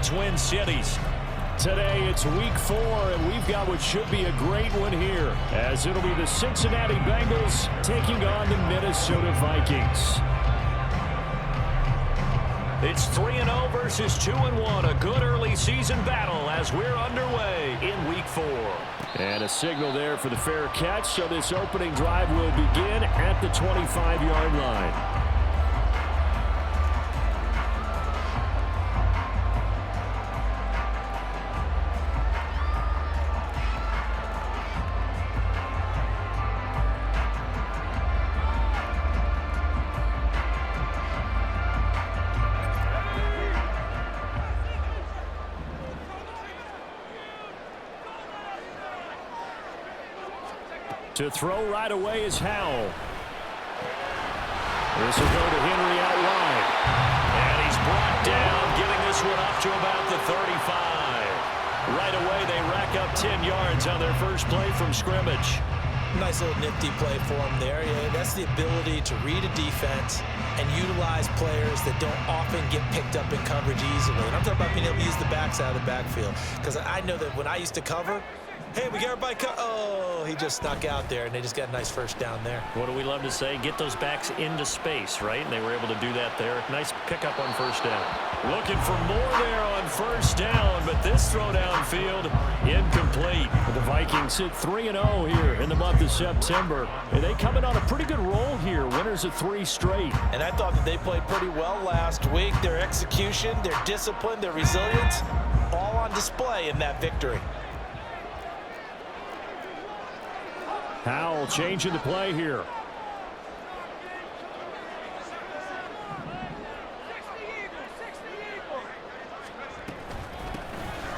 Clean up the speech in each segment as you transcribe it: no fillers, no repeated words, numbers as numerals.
Twin Cities. Today it's week 4, and we've got what should be a great one here, as it'll be the Cincinnati Bengals taking on the Minnesota Vikings. It's 3-0 versus 2-1, a good early season battle as we're underway in week 4. And a signal there for the fair catch, so this opening drive will begin at the 25-yard line. To throw right away is Howell. This will go to Henry out wide. And he's brought down, getting this one up to about the 35. Right away, they rack up 10 yards on their first play from scrimmage. Nice little nifty play for him there. Yeah, that's the ability to read a defense and utilize players that don't often get picked up in coverage easily. And I'm talking about being able to use the backs out of the backfield. Because I know that when I used to cover, hey, we got everybody oh, he just snuck out there, and they just got a nice first down there. What do we love to say? Get those backs into space, right? And they were able to do that there. Nice pickup on first down. Looking for more there on first down, but this throw downfield incomplete. The Vikings sit 3-0 here in the month of September. And they come in on a pretty good roll here, winners of 3 straight. And I thought that they played pretty well last week. Their execution, their discipline, their resilience, all on display in that victory. Howell changing the play here.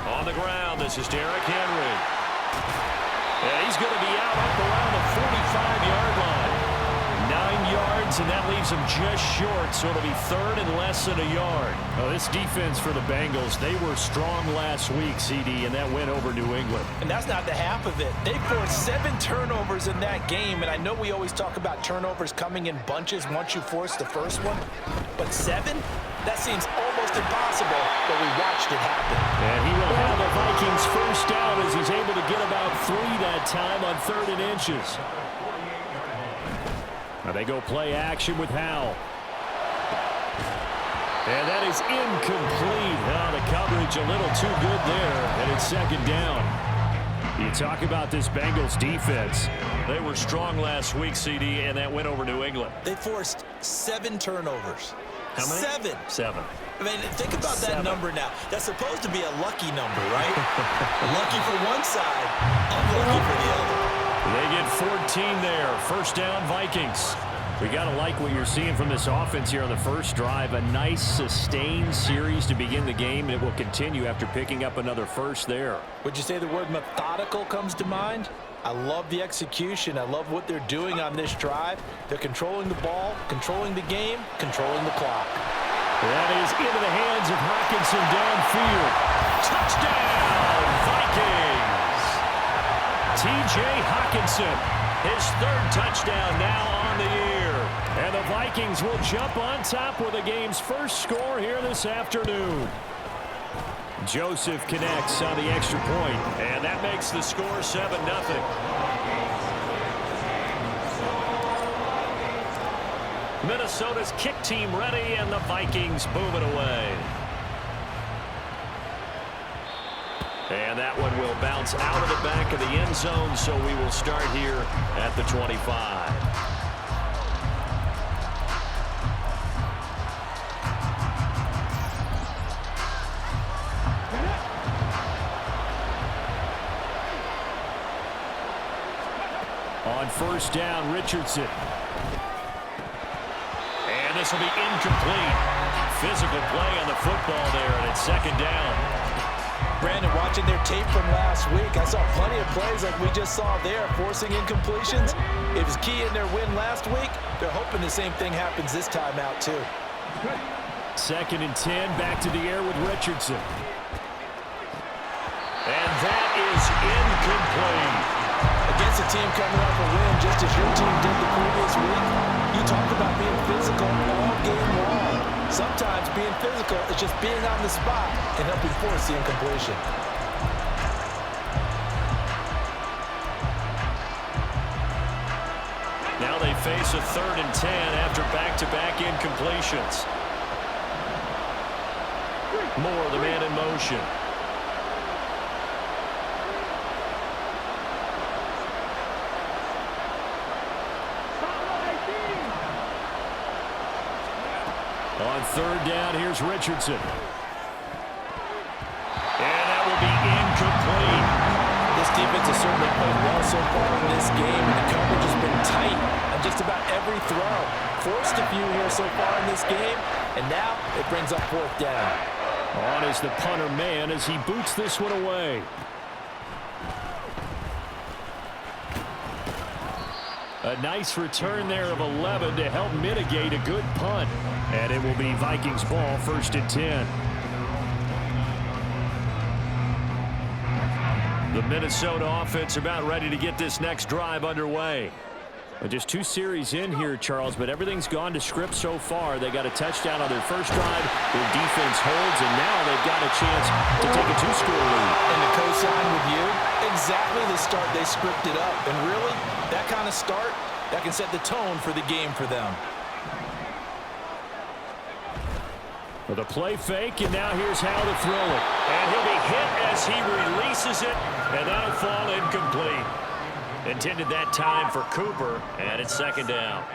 On the ground, this is Derrick Henry. And he's going to be out up around the 45-yard line. 9 yards, and that leaves him just short, so it'll be third and less than a yard. Oh, this defense for the Bengals, they were strong last week, CD, and that went over New England. And that's not the half of it. They forced 7 turnovers in that game, and I know we always talk about turnovers coming in bunches once you force the first one, but 7? That seems almost impossible, but we watched it happen. And he will have the Vikings first down as he's able to get about 3 that time on 3rd and inches. Now they go play action with Howell. And that is incomplete. Oh, the coverage a little too good there, and it's 2nd down. You talk about this Bengals defense. They were strong last week, CD, and that went over New England. They forced 7 turnovers. How many? 7. I mean, think about 7. that number now. That's supposed to be a lucky number, right? Lucky for one side, unlucky for the other. They get 14 there. First down, Vikings. We got to like what you're seeing from this offense here on the first drive. A nice, sustained series to begin the game, and it will continue after picking up another first there. Would you say the word methodical comes to mind? I love the execution. I love what they're doing on this drive. They're controlling the ball, controlling the game, controlling the clock. That is into the hands of Hockenson downfield. Touchdown, Vikings! T.J. Hockenson, his 3rd touchdown now on the year. And the Vikings will jump on top with the game's first score here this afternoon. Joseph connects on the extra point. And that makes the score 7-0. Minnesota's kick team ready, and the Vikings boom it away. And that one will bounce out of the back of the end zone, so we will start here at the 25. On first down, Richardson. And this will be incomplete. Physical play on the football there, and it's 2nd down. Brandon, watching their tape from last week, I saw plenty of plays like we just saw there, forcing incompletions. It was key in their win last week. They're hoping the same thing happens this time out, too. 2nd and 10, back to the air with Richardson. And that is incomplete. Against a team coming off a win, just as your team did the previous week, you talk about being physical all game long. Sometimes being physical is just being on the spot and helping force the incompletion. Now they face a 3rd and 10 after back-to-back incompletions. Moore, the man in motion. On 3rd down, here's Richardson. And that will be incomplete. This defense has certainly played well so far in this game, and the coverage has been tight on just about every throw. Forced a few here so far in this game, and now it brings up 4th down. On is the punter man as he boots this one away. A nice return there of 11 to help mitigate a good punt. And it will be Vikings ball, 1st and 10. The Minnesota offense about ready to get this next drive underway. Just 2 series in here, Charles, but everything's gone to script so far. They got a touchdown on their first drive. Their defense holds, and now they've got a chance to take a 2-score lead. And to co-sign with you, exactly the start they scripted up. And really, that kind of start, that can set the tone for the game for them. With a play fake, and now here's how to throw it. And he'll be hit as he releases it, and that'll fall incomplete. Intended that time for Cooper, and it's 2nd down.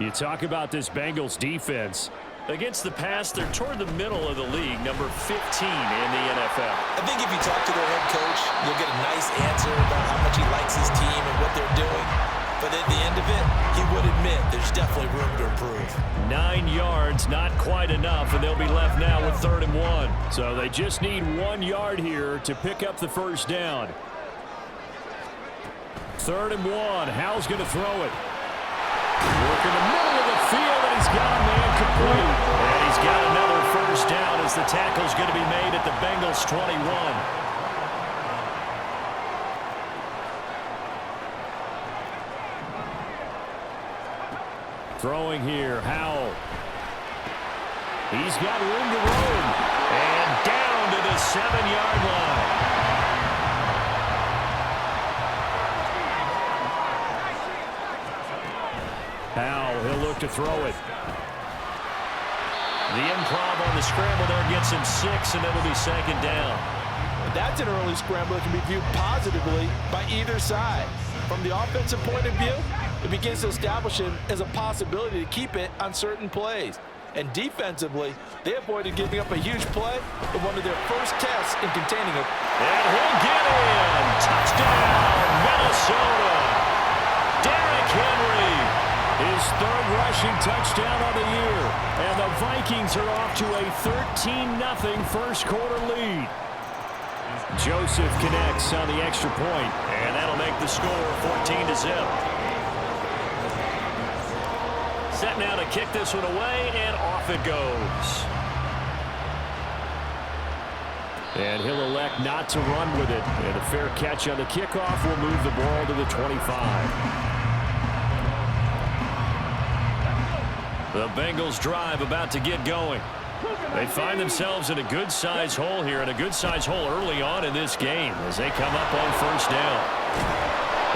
You talk about this Bengals defense. Against the pass, they're toward the middle of the league, number 15 in the NFL. I think if you talk to their head coach, you'll get a nice answer about how much he likes his team and what they're doing. But at the end of it, he would admit there's definitely room to improve. 9 yards, not quite enough, and they'll be left now with 3rd and 1. So they just need 1 yard here to pick up the 1st down. 3rd and 1. Howell's going to throw it. Work in the middle of the field, and he's got a man complete. And he's got another 1st down as the tackle's going to be made at the Bengals 21. Throwing here, Howell. He's got room to roam. And down to the 7-yard line. Howell, he'll look to throw it. The improv on the scramble there gets him 6, and it'll be 2nd down. That's an early scramble that can be viewed positively by either side. From the offensive point of view, it begins to establish him as a possibility to keep it on certain plays. And defensively, they avoided giving up a huge play in one of their first tests in containing it. And he'll get in. Touchdown, Minnesota. Derrick Henry, his 3rd rushing touchdown of the year. And the Vikings are off to a 13-0 first quarter lead. Joseph connects on the extra point, and that'll make the score 14-0. Set now to kick this one away, and off it goes. And he'll elect not to run with it. And a fair catch on the kickoff will move the ball to the 25. The Bengals drive about to get going. They find themselves in a good-sized hole here, and a good-sized hole early on in this game as they come up on 1st down.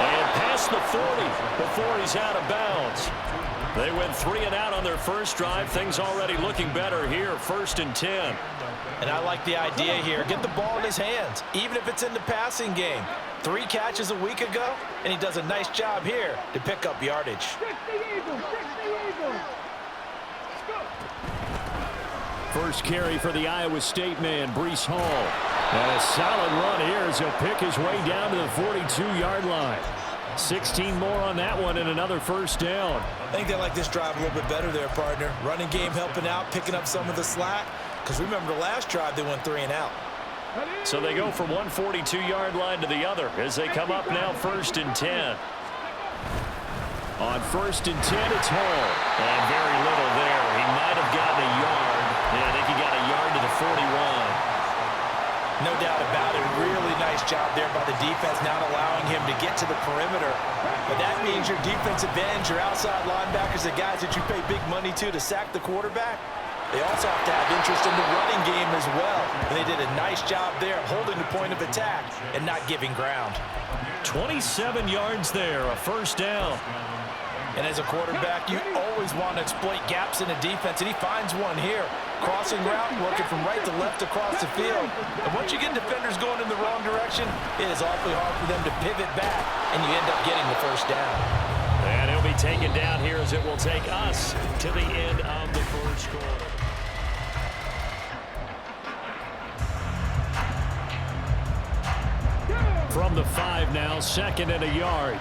And past the 40 before he's out of bounds. They went 3 and out on their first drive. Things already looking better here, 1st and 10. And I like the idea here. Get the ball in his hands, even if it's in the passing game. 3 catches a week ago, and he does a nice job here to pick up yardage. First carry for the Iowa State man, Breece Hall. And a solid run here as he'll pick his way down to the 42-yard line. 16 more on that one and another 1st down. I think they like this drive a little bit better there, partner. Running game helping out, picking up some of the slack. Because remember the last drive, they went 3 and out. So they go from one 42-yard line to the other as they come up now 1st and 10. On 1st and 10, it's Hall. And very little there. He might have gotten a yard. Yeah, I think he got a yard to the 41. No doubt about it. Really nice job there by the defense, not allowing him to get to the perimeter. But that means your defensive ends, your outside linebackers, the guys that you pay big money to sack the quarterback, They also have to have interest in the running game as well. And they did a nice job there holding the point of attack and not giving ground. 27 yards there, a first down. And as a quarterback, you always want to exploit gaps in the defense, and he finds one here. Crossing route, working from right to left across the field. And once you get defenders going in the wrong direction, it is awfully hard for them to pivot back, and you end up getting the first down. And he'll be taken down here as it will take us to the end of the first quarter. From the 5 now, 2nd and a yard.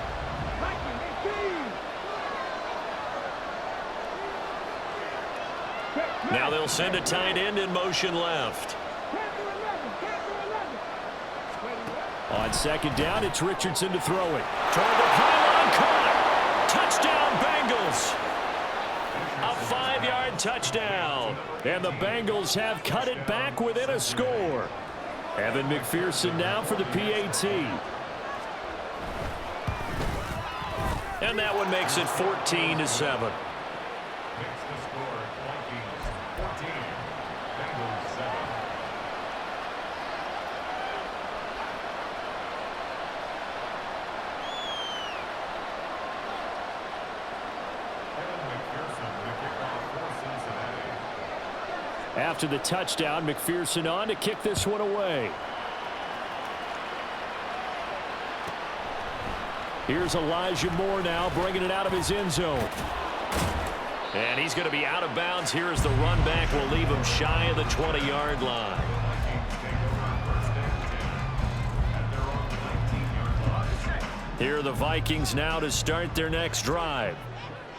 Now they'll send a tight end in motion left. On 2nd down, it's Richardson to throw it. Toward the pylon, caught. Touchdown, Bengals. A 5-yard touchdown. And the Bengals have cut it back within a score. Evan McPherson now for the PAT. And that one makes it 14-7. After the touchdown, McPherson on to kick this one away. Here's Elijah Moore now bringing it out of his end zone. And he's going to be out of bounds here as the run back will leave him shy of the 20-yard line. Here are the Vikings now to start their next drive.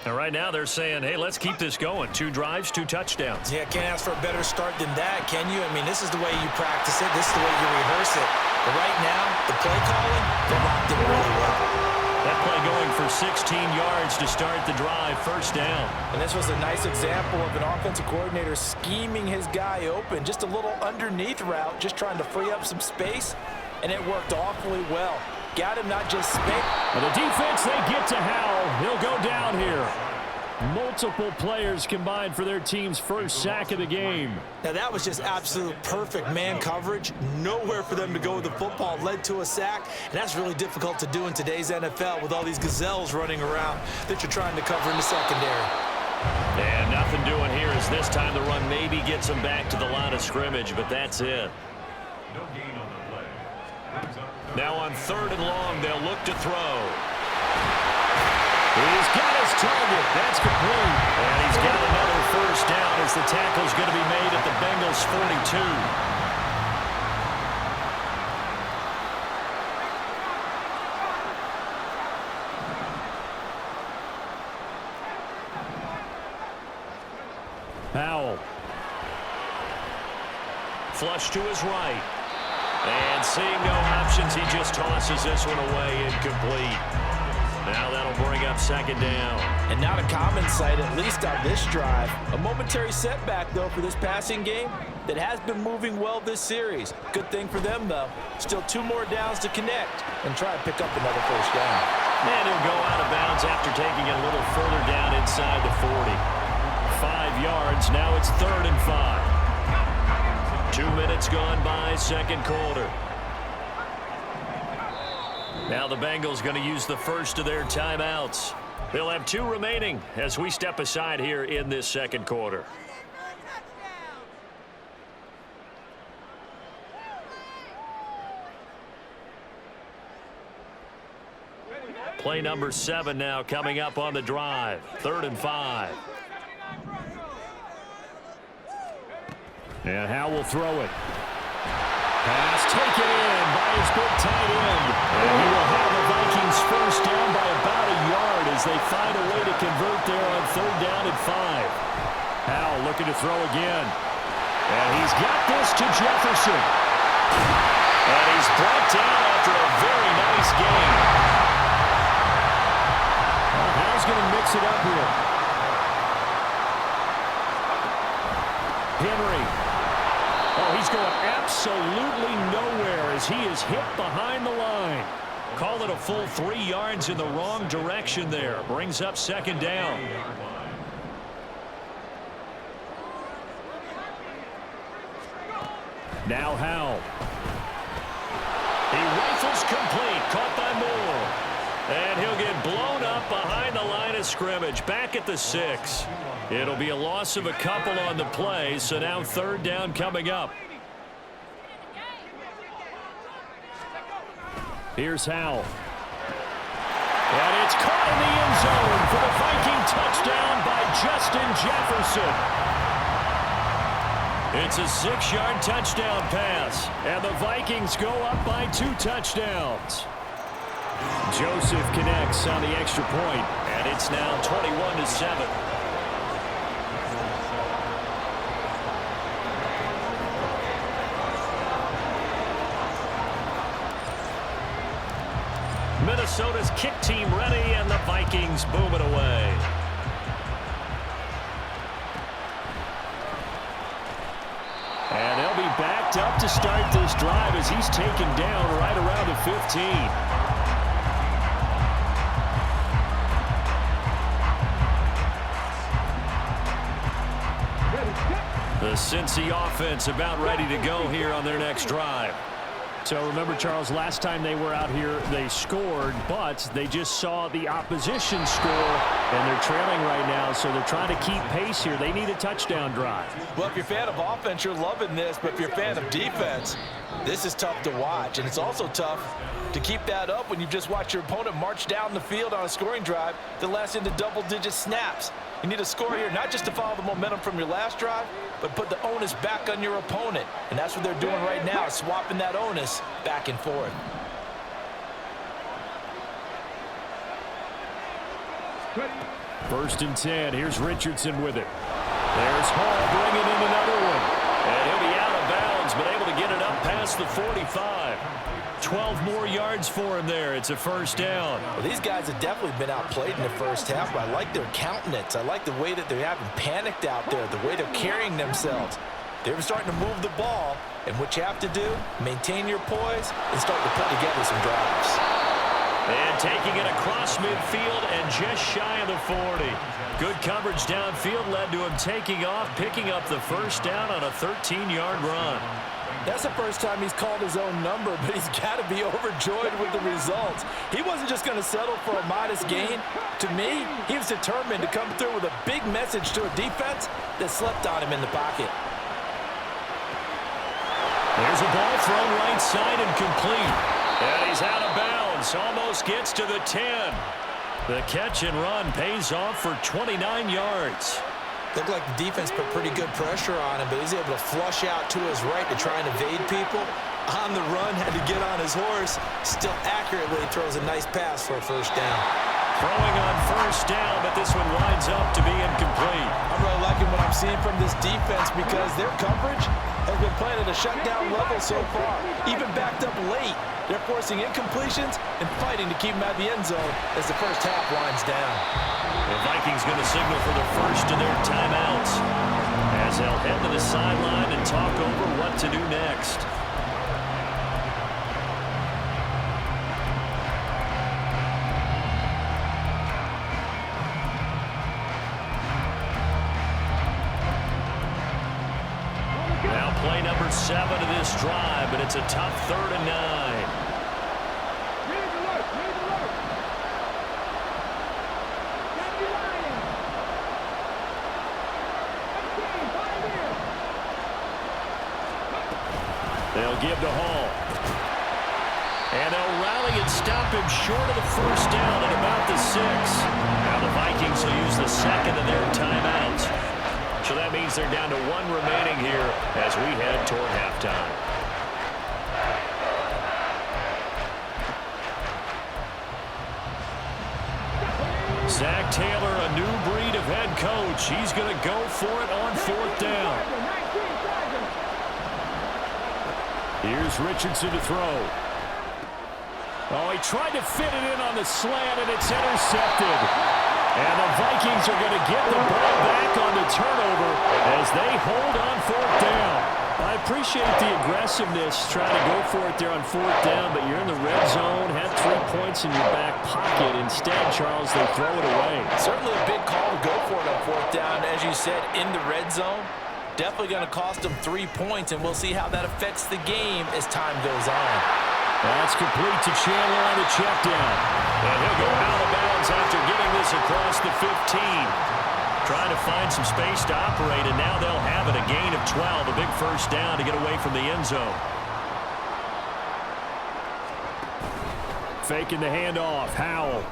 And right now they're saying, hey, let's keep this going. 2 drives, 2 touchdowns. Yeah, can't ask for a better start than that, can you? I mean, this is the way you practice it. This is the way you rehearse it. But right now, the play calling, they're locked in really well. That play going for 16 yards to start the drive, first down. And this was a nice example of an offensive coordinator scheming his guy open. Just a little underneath route, just trying to free up some space, and it worked awfully well. Got him not just space. And the defense, they get to Howell. He'll go down here. Multiple players combined for their team's first sack of the game. Now that was just absolute perfect man coverage. Nowhere for them to go with the football. Led to a sack, and that's really difficult to do in today's NFL with all these gazelles running around that you're trying to cover in the secondary. And nothing doing here as this time the run maybe gets them back to the line of scrimmage, but that's it. No gain on the play. Now on 3rd and long, they'll look to throw. He's got his target. That's complete. And he's got another first down as the tackle's going to be made at the Bengals' 42. Powell. Flush to his right. And seeing no options, he just tosses this one away, incomplete. Now that'll bring up 2nd down. And not a common sight, at least on this drive. A momentary setback, though, for this passing game that has been moving well this series. Good thing for them, though. Still 2 more downs to connect and try to pick up another first down. And he'll go out of bounds after taking it a little further down inside the 40. 5 yards, now it's 3rd and 5. 2 minutes gone by, 2nd quarter. Now the Bengals going to use the first of their timeouts. They'll have 2 remaining as we step aside here in this 2nd quarter. Play number 7 now coming up on the drive. 3rd and 5. And Howell will throw it. Pass taken in by his big tight end. And he will have the Vikings first down by about a yard as they find a way to convert there on 3rd down and 5. Howell looking to throw again. And he's got this to Jefferson. And he's brought down after a very nice game. Well, Howell's going to mix it up here. Henry. Oh, he's going absolutely nowhere as he is hit behind the line. Call it a full 3 yards in the wrong direction there. Brings up 2nd down. Now Howell. He rifles complete. Caught by Moore. And he'll get blown up behind the line of scrimmage. Back at the 6. It'll be a loss of a couple on the play. So now 3rd down coming up. Here's Howell. And it's caught in the end zone for the Viking touchdown by Justin Jefferson. It's a 6-yard touchdown pass. And the Vikings go up by 2 touchdowns. Joseph connects on the extra point. And it's now 21-7. Minnesota's kick team ready, and the Vikings boom it away. And they'll be backed up to start this drive as he's taken down right around the 15. The Cincy offense about ready to go here on their next drive. So remember, Charles, last time they were out here, they scored, but they just saw the opposition score, and they're trailing right now, so they're trying to keep pace here. They need a touchdown drive. Well, if you're a fan of offense, you're loving this, but if you're a fan of defense, this is tough to watch, and it's also tough to keep that up when you just watch your opponent march down the field on a scoring drive that lasts into double-digit snaps. You need a score here, not just to follow the momentum from your last drive, but put the onus back on your opponent. And that's what they're doing right now, swapping that onus back and forth. First and 10. Here's Richardson with it. There's Hall bringing in another one. And he'll be out of bounds, but able to get it up past the 45. 12 more yards for him there. It's a 1st down. Well, these guys have definitely been outplayed in the first half, but I like their countenance. I like the way that they haven't panicked out there, the way they're carrying themselves. They're starting to move the ball, and what you have to do, maintain your poise and start to put together some drives. And taking it across midfield and just shy of the 40. Good coverage downfield led to him taking off, picking up the 1st down on a 13-yard run. That's the first time he's called his own number, but he's got to be overjoyed with the results. He wasn't just going to settle for a modest gain. To me, he was determined to come through with a big message to a defense that slept on him in the pocket. There's a ball thrown right side and complete. And he's out of bounds. Almost gets to the 10. The catch and run pays off for 29 yards. Looked like the defense put pretty good pressure on him, but he's able to flush out to his right to try and evade people. On the run, had to get on his horse. Still accurately throws a nice pass for a 1st down. Throwing on 1st down, but this one winds up to be incomplete. I'm really liking what I'm seeing from this defense because their coverage has been playing at a shutdown level so far. Even backed up late, they're forcing incompletions and fighting to keep them out of the end zone as the first half winds down. The Vikings going to signal for the first of their timeouts as they'll head to the sideline and talk over what to do next. Now play number 7 of this drive, but it's a tough 3rd and 9. They'll give to Hall. And they'll rally and stop him short of the 1st down at about the 6. Now the Vikings will use the 2nd of their timeouts. So that means they're down to 1 remaining here as we head toward halftime. Zach Taylor, a new breed of head coach. He's going to go for it on 4th down. Here's Richardson to throw. Oh, he tried to fit it in on the slant, and it's intercepted. And the Vikings are going to get the ball back on the turnover as they hold on 4th down. I appreciate the aggressiveness trying to go for it there on 4th down, but you're in the red zone, had 3 points in your back pocket. Instead, Charles, they throw it away. Certainly a big call to go for it on 4th down. As you said, in the red zone. Definitely going to cost them 3 points, and we'll see how that affects the game as time goes on. That's complete to Chandler on the check down. And he'll go out of bounds after getting this across the 15. Trying to find some space to operate, and now they'll have it. A gain of 12, a big first down to get away from the end zone. Faking the handoff. Howell.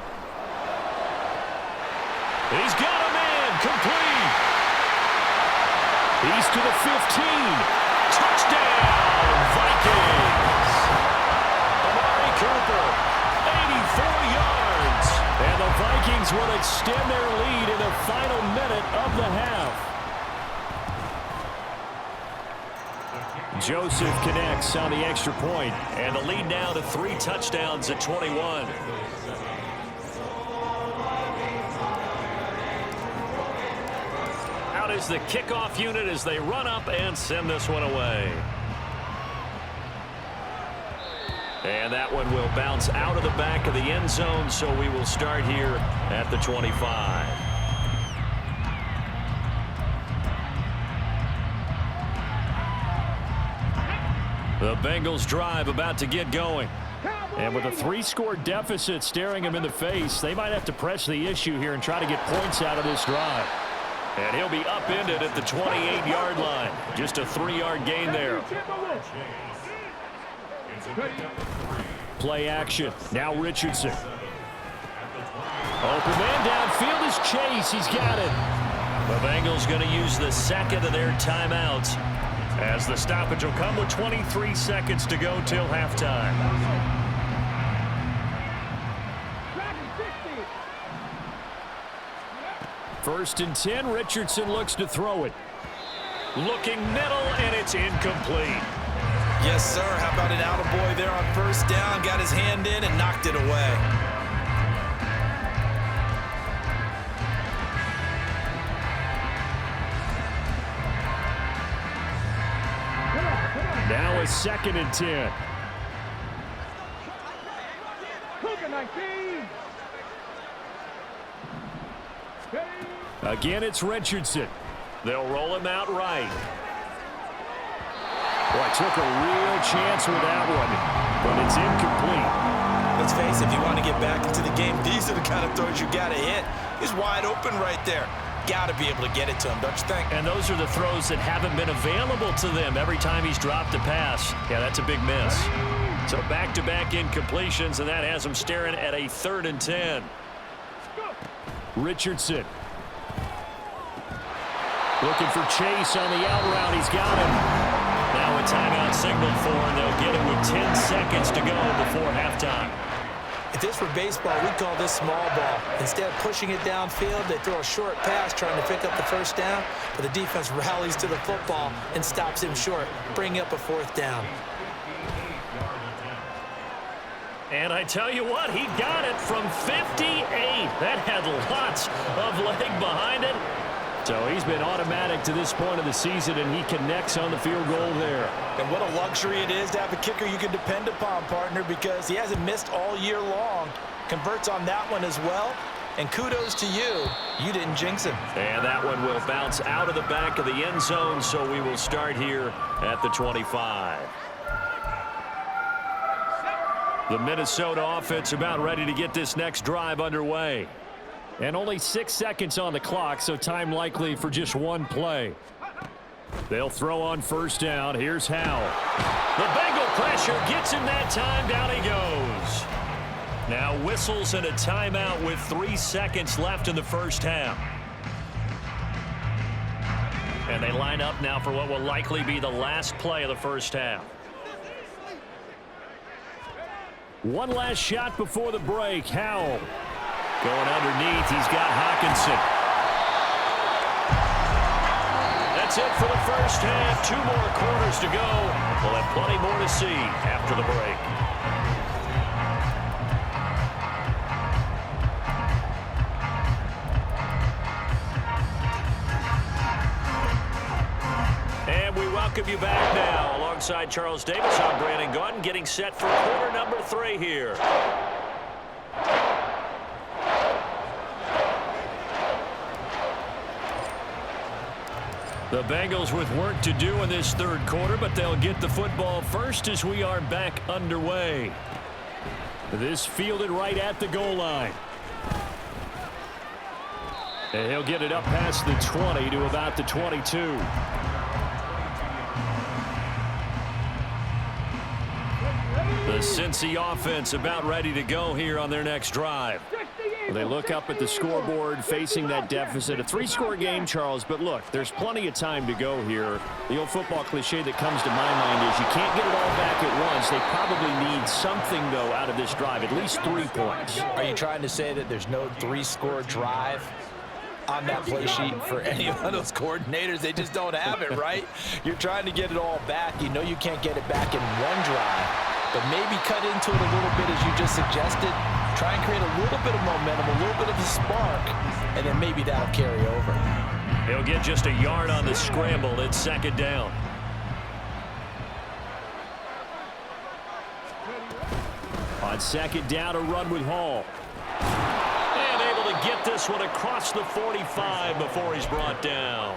He's got a man. Complete. He's to the 15. Touchdown, Vikings. Amari Cooper, 84 yards. And the Vikings will extend their lead in the final minute of the half. Joseph connects on the extra point, and the lead now to 3 touchdowns at 21. Out is the kickoff unit as they run up and send this one away. And that one will bounce out of the back of the end zone, so we will start here at the 25. The Bengals drive about to get going. And with a 3-score deficit staring them in the face, they might have to press the issue here and try to get points out of this drive. And he'll be upended at the 28-yard line. Just a 3-yard gain there. Play action. Now Richardson. Open man downfield is Chase. He's got it. The Bengals going to use the second of their timeouts, as the stoppage will come with 23 seconds to go till halftime. First and 10. Richardson looks to throw it. Looking middle, and it's incomplete. Yes, sir. How about an attaboy there on first down? Got his hand in and knocked it away. Now a second and 10. Again, it's Richardson. They'll roll him out right. Boy, took a real chance with that one, but it's incomplete. Let's face it, if you want to get back into the game, these are the kind of throws you got to hit. He's wide open right there. Got to be able to get it to him, don't you think? And those are the throws that haven't been available to them every time he's dropped a pass. Yeah, that's a big miss. So back-to-back incompletions, and that has him staring at a 3rd and 10. Richardson. Looking for Chase on the out route. He's got him. Now a timeout signaled for, and they'll get it with 10 seconds to go before halftime. If this were baseball, we'd call this small ball. Instead of pushing it downfield, they throw a short pass trying to pick up the first down, but the defense rallies to the football and stops him short, bringing up a 4th down. And I tell you what, he got it from 58. That had lots of leg behind it. So he's been automatic to this point of the season, and he connects on the field goal there. And what a luxury it is to have a kicker you can depend upon, partner, because he hasn't missed all year long. Converts on that one as well. And kudos to you. You didn't jinx him. And that one will bounce out of the back of the end zone, so we will start here at the 25. The Minnesota offense about ready to get this next drive underway. And only 6 seconds on the clock, so time likely for just one play. They'll throw on first down. Here's Howell. The Bengal pressure gets him that time. Down he goes. Now whistles and a timeout with 3 seconds left in the first half. And they line up now for what will likely be the last play of the first half. One last shot before the break. Howell. Going underneath, he's got Hawkinson. That's it for the first half. 2 more quarters to go. We'll have plenty more to see after the break. And we welcome you back now. Alongside Charles Davis, I'm Brandon Gaudin, getting set for quarter number 3 here. The Bengals with work to do in this third quarter, but they'll get the football first as we are back underway. This fielded right at the goal line. And he'll get it up past the 20 to about the 22. The Cincy offense about ready to go here on their next drive. They look up at the scoreboard facing that deficit. A 3-score game, Charles, but look, there's plenty of time to go here. The old football cliche that comes to my mind is you can't get it all back at once. They probably need something, though, out of this drive, at least 3 points. Are you trying to say that there's no 3-score drive on that play sheet for any of those coordinators? They just don't have it, right? You're trying to get it all back. You know you can't get it back in one drive, but maybe cut into it a little bit as you just suggested. Try and create a little bit of momentum, a little bit of a spark, and then maybe that'll carry over. He'll get just a yard on the scramble. It's second down. On second down, a run with Hall. And able to get this one across the 45 before he's brought down.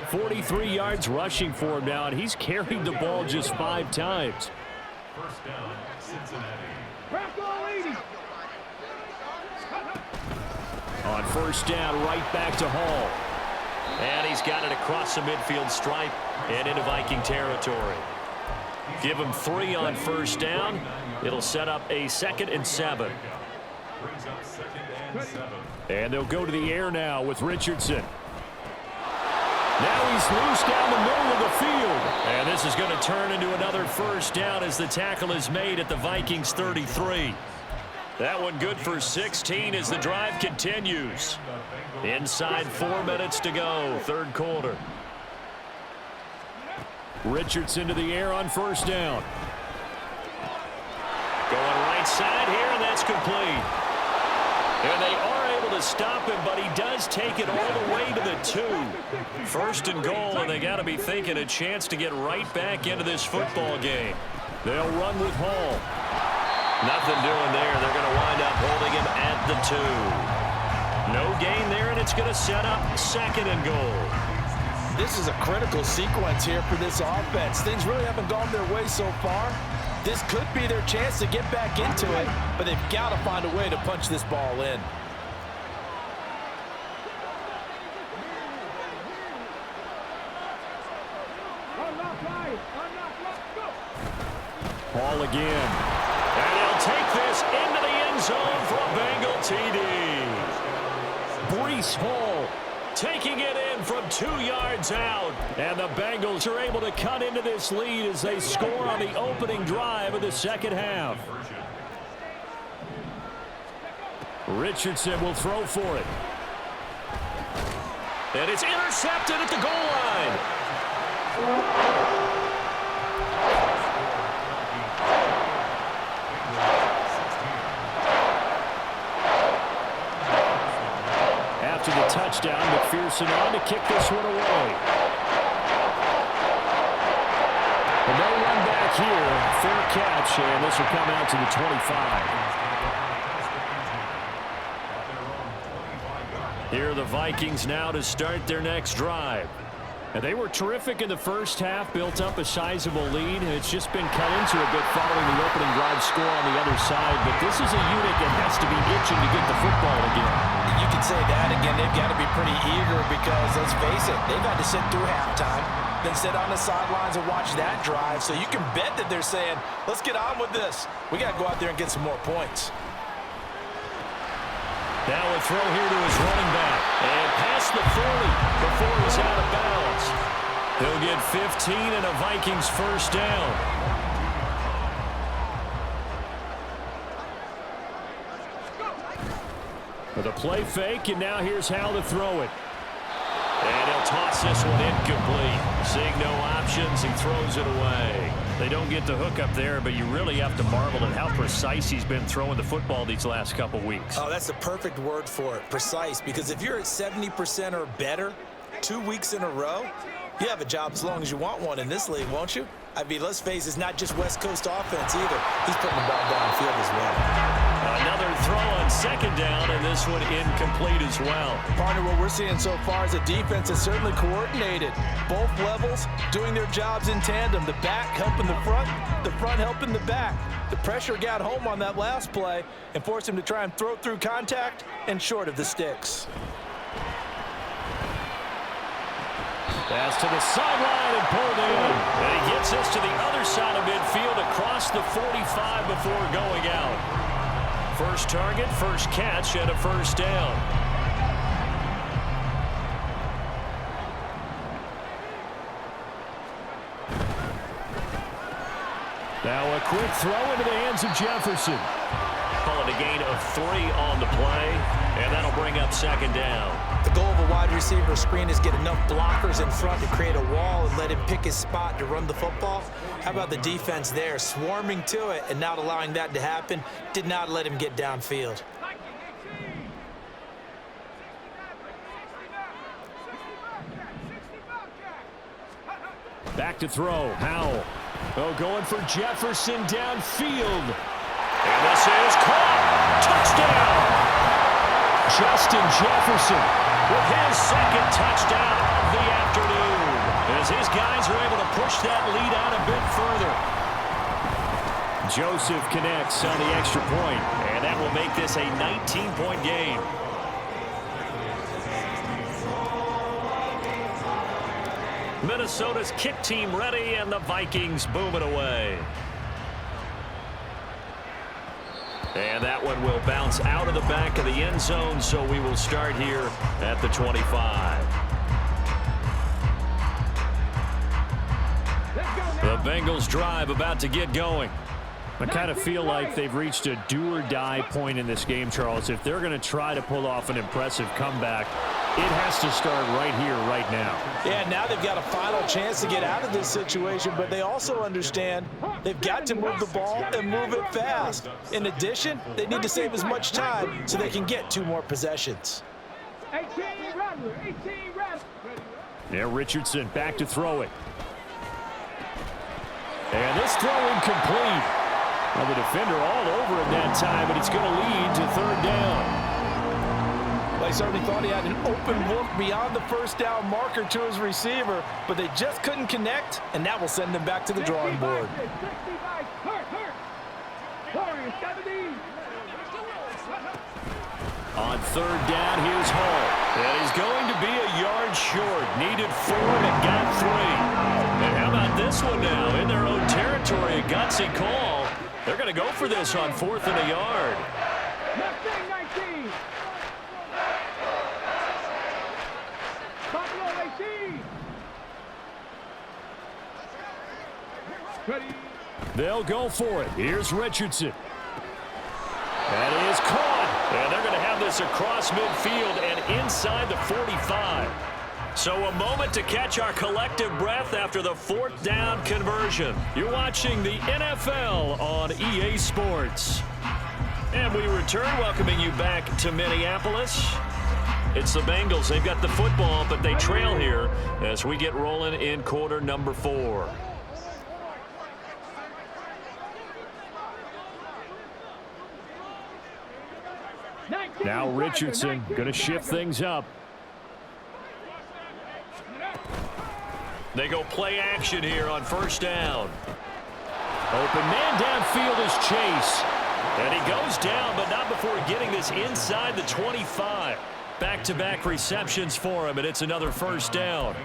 43 yards rushing for him now, and he's carried the ball just 5 times. First down, Cincinnati. On first down, right back to Hall. And he's got it across the midfield stripe and into Viking territory. Give him 3 on first down. It'll set up a 2nd and 7. Brings up 2nd and 7. And they'll go to the air now with Richardson. Now he's loose down the middle of the field. And this is going to turn into another first down as the tackle is made at the Vikings 33. That one good for 16 as the drive continues. Inside 4 minutes to go, third quarter. Richardson to the air on first down. Going right side here, and that's complete. And they are able to stop him, but he does take it all the way to the 2. First and goal, and they got to be thinking a chance to get right back into this football game. They'll run with Hall. Nothing doing there. They're going to wind up holding him at the 2. No gain there, and it's going to set up 2nd and goal. This is a critical sequence here for this offense. Things really haven't gone their way so far. This could be their chance to get back into it, but they've got to find a way to punch this ball in. Hall again. And he'll take this into the end zone for a Bengal TD. Breece Hall taking it in from 2 yards out. And the Bengals are able to cut into this lead as they score on the opening drive of the second half. Richardson will throw for it. And it's intercepted at the goal line. After the touchdown, McPherson on to kick this one away. And no run back here. Fair catch, and this will come out to the 25. Here are the Vikings now to start their next drive. And they were terrific in the first half, built up a sizable lead, and it's just been cut into a bit following the opening drive score on the other side. But this is a unit that has to be itching to get the football again. You can say that again. They've got to be pretty eager because, let's face it, they've had to sit through halftime, then sit on the sidelines and watch that drive. So you can bet that they're saying, let's get on with this. We got to go out there and get some more points. Now a throw here to his running back. And past the 40 before he's out of bounds. He'll get 15 and a Vikings first down. With a play fake, and now here's how to throw it. And he'll toss this one incomplete. Seeing no options, he throws it away. They don't get the hook up there, but you really have to marvel at how precise he's been throwing the football these last couple weeks. Oh, that's the perfect word for it, precise, because if you're at 70% or better 2 weeks in a row, you have a job as long as you want one in this league, won't you? I mean, let's face it, it's not just West Coast offense either. He's putting the ball downfield as well. Another throw on second down, and this one incomplete as well. Partner, what we're seeing so far is a defense that's certainly coordinated. Both levels doing their jobs in tandem. The back helping the front helping the back. The pressure got home on that last play and forced him to try and throw through contact and short of the sticks. Pass to the sideline and pulled in. And he gets us to the other side of midfield across the 45 before going out. First target, first catch, and a first down. Now a quick throw into the hands of Jefferson. Calling a gain of 3 on the play, and that'll bring up second down. The goal of a wide receiver screen is get enough blockers in front to create a wall and let him pick his spot to run the football. How about the defense there, swarming to it and not allowing that to happen? Did not let him get downfield. Back to throw, Howell. Oh, going for Jefferson downfield. And this is caught. Touchdown! Justin Jefferson with his second touchdown of the afternoon, as his guys are able to push that lead out a bit further. Joseph connects on the extra point, and that will make this a 19-point game. Minnesota's kick team ready, and the Vikings boom it away. And that one will bounce out of the back of the end zone, so we will start here at the 25. The Bengals drive about to get going. I kind of feel like they've reached a do-or-die point in this game, Charles. If they're going to try to pull off an impressive comeback, it has to start right here, right now. Yeah, now they've got a final chance to get out of this situation, but they also understand they've got to move the ball and move it fast. In addition, they need to save as much time so they can get 2 more possessions. Yeah, Richardson back to throw it. And this throw incomplete. Well, the defender all over it that time, but it's going to lead to third down. They certainly thought he had an open look beyond the first down marker to his receiver, but they just couldn't connect, and that will send them back to the drawing board. On third down, here's Hall. And he's going to be a yard short. Needed 4 and got 3. And how about this one now? In their own territory, a gutsy call. They're going to go for this on 4th and a yard. They'll go for it. Here's Richardson. That is caught. And they're going to have this across midfield and inside the 45. So a moment to catch our collective breath after the 4th down conversion. You're watching the NFL on EA Sports. And we return, welcoming you back to Minneapolis. It's the Bengals. They've got the football, but they trail here as we get rolling in quarter number 4. Now Richardson going to shift things up. They go play action here on first down. Open man downfield is Chase. And he goes down, but not before getting this inside the 25. Back-to-back receptions for him, and it's another first down.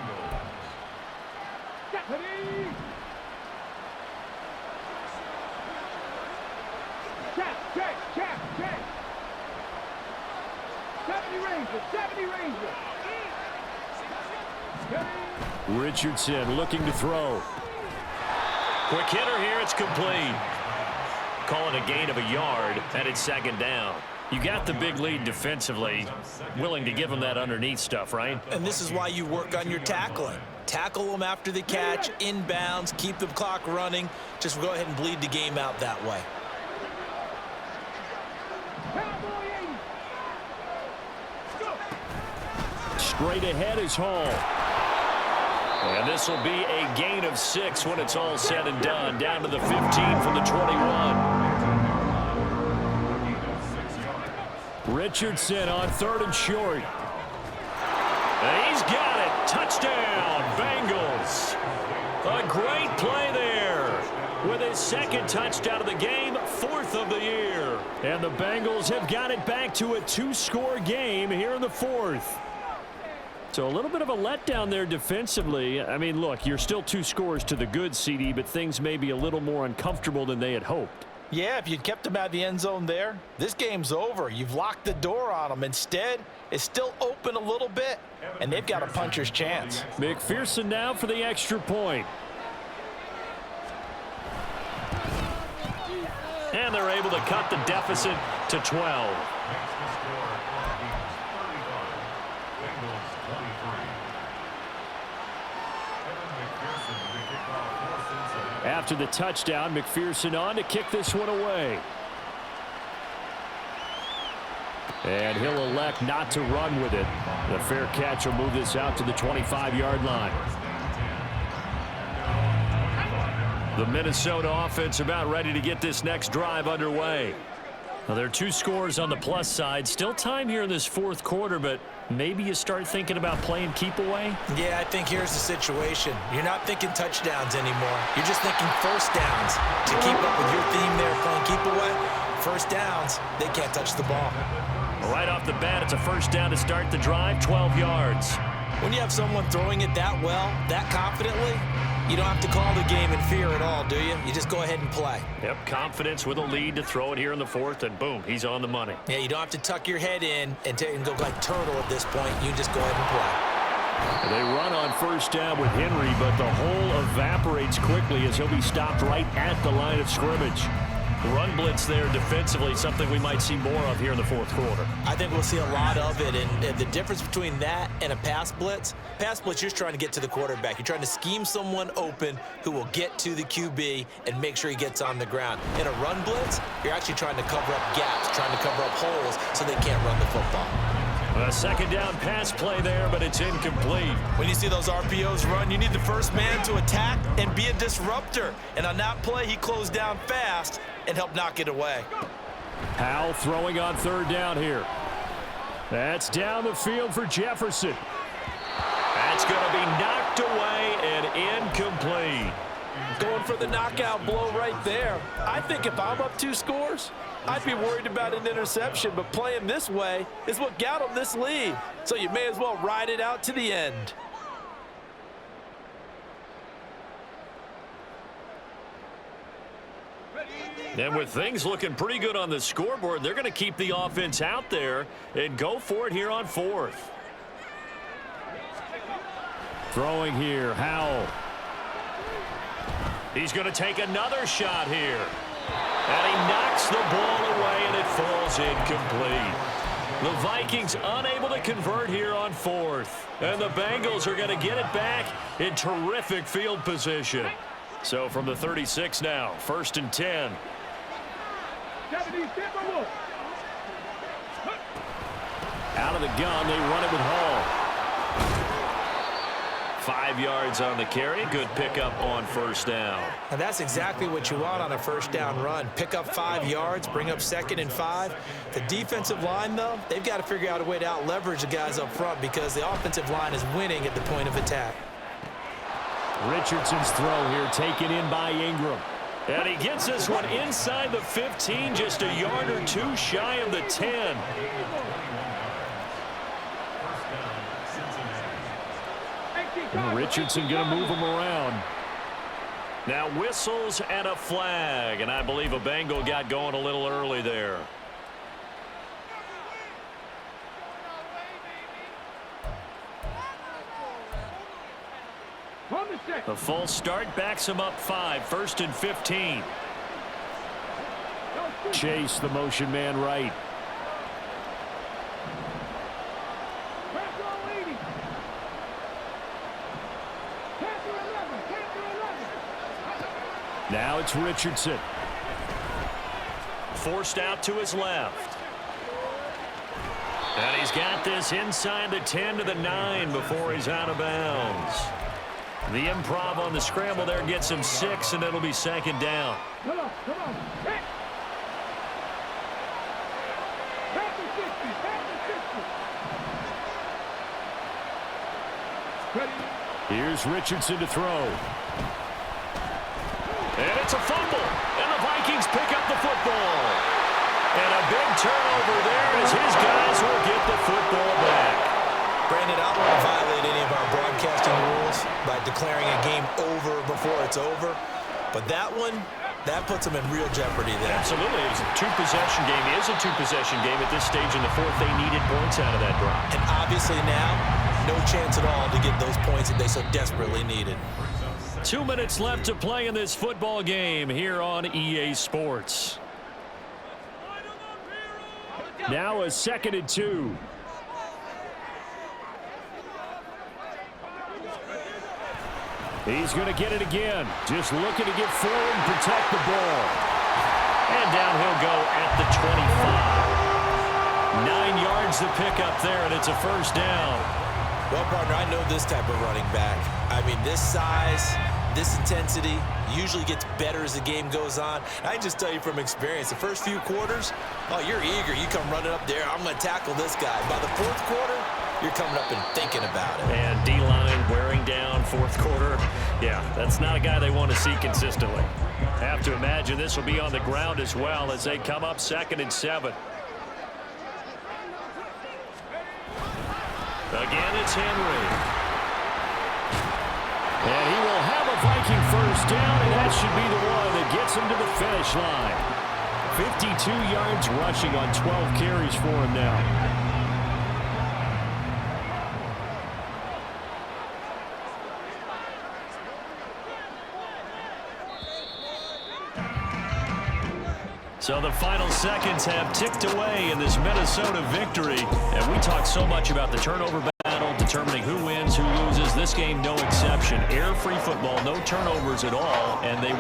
Richardson looking to throw. Quick hitter here, it's complete. Calling a gain of a yard, and it's second down. You got the big lead defensively, willing to give them that underneath stuff, right? And this is why you work on your tackling. Tackle them after the catch, inbounds, keep the clock running. Just go ahead and bleed the game out that way. Straight ahead is Hall. And this will be a gain of 6 when it's all said and done. Down to the 15 from the 21. Richardson on 3rd and short. And he's got it. Touchdown, Bengals. A great play there. With his 2nd touchdown of the game, 4th of the year. And the Bengals have got it back to a 2-score game here in the 4th. So a little bit of a letdown there defensively. I mean, look, you're still 2 scores to the good, CD, but things may be a little more uncomfortable than they had hoped. Yeah, if you'd kept them out of the end zone there, this game's over. You've locked the door on them. Instead, it's still open a little bit, and they've got a puncher's chance. McPherson now for the extra point. And they're able to cut the deficit to 12. After the touchdown, McPherson on to kick this one away. And he'll elect not to run with it. The fair catch will move this out to the 25-yard line. The Minnesota offense about ready to get this next drive underway. Well, there are 2 scores on the plus side. Still time here in this 4th quarter, but maybe you start thinking about playing keep away? Yeah, I think here's the situation. You're not thinking touchdowns anymore. You're just thinking first downs. To keep up with your theme there, playing keep away, first downs, they can't touch the ball. Right off the bat, it's a first down to start the drive, 12 yards. When you have someone throwing it that well, that confidently, you don't have to call the game in fear at all, do you? You just go ahead and play. Yep, confidence with a lead to throw it here in the 4th, and boom, he's on the money. Yeah, you don't have to tuck your head in and go like turtle at this point. You just go ahead and play. They run on first down with Henry, but the hole evaporates quickly as he'll be stopped right at the line of scrimmage. Run blitz there defensively, something we might see more of here in the 4th quarter. I think we'll see a lot of it, and the difference between that and a pass blitz, you're just trying to get to the quarterback. You're trying to scheme someone open who will get to the QB and make sure he gets on the ground. In a run blitz, you're actually trying to cover up gaps, trying to cover up holes so they can't run the football. A 2nd down pass play there, but it's incomplete. When you see those RPOs run, you need the first man to attack and be a disruptor. And on that play, he closed down fast and helped knock it away. Howell throwing on 3rd down here. That's down the field for Jefferson. That's going to be knocked away and incomplete. Going for the knockout blow right there. I think if I'm up 2 scores, I'd be worried about an interception, but playing this way is what got them this lead. So you may as well ride it out to the end. And with things looking pretty good on the scoreboard, they're going to keep the offense out there and go for it here on 4th. Throwing here, Howell. He's going to take another shot here. And he knocks the ball away, and it falls incomplete. The Vikings unable to convert here on 4th. And the Bengals are going to get it back in terrific field position. So from the 36 now, 1st and 10. Out of the gun, they run it with Hall. 5 yards on the carry. Good pickup on first down. And that's exactly what you want on a first down run. Pick up 5 yards, bring up 2nd and 5. The defensive line, though, they've got to figure out a way to out-leverage the guys up front because the offensive line is winning at the point of attack. Richardson's throw here taken in by Ingram. And he gets this one inside the 15, just a yard or 2 shy of the 10. Richardson going to move him around. Now whistles and a flag, and I believe a Bengal got going a little early there. The false start backs him up 5, 1st and 15. Chase, the motion man right. Now it's Richardson. Forced out to his left. And he's got this inside the 10 to the 9 before he's out of bounds. The improv on the scramble there gets him 6, and it'll be second down. Come on. Hit. Back to 60. Ready. Here's Richardson to throw. And it's a fumble. And the Vikings pick up the football. And a big turnover there as his guys will get the football back. Brandon, I don't want to violate any of our broadcasting rules by declaring a game over before it's over. But that one, that puts them in real jeopardy there. Absolutely. It was a two-possession game. It is a two-possession game at this stage in the fourth. They needed points out of that drive. And obviously now, no chance at all to get those points that they so desperately needed. 2 minutes left to play in this football game here on EA Sports. Now a 2nd and 2. He's going to get it again. Just looking to get forward and protect the ball. And down he'll go at the 25. 9 yards to pick up there, and it's a first down. Well, partner, I know this type of running back. I mean, this size, this intensity usually gets better as the game goes on. I can just tell you from experience, the first few quarters, oh, you're eager. You come running up there, I'm going to tackle this guy. By the fourth quarter, you're coming up and thinking about it. And D-line wearing down fourth quarter. Yeah, that's not a guy they want to see consistently. Have to imagine this will be on the ground as well as they come up 2nd and 7. Again, it's Henry. And he will have a Viking first down, and that should be the one that gets him to the finish line. 52 yards rushing on 12 carries for him now. So the final seconds have ticked away in this Minnesota victory. And we talk so much about the turnover battle, determining who wins, who loses. This game, no exception. Air-free football, no turnovers at all, and they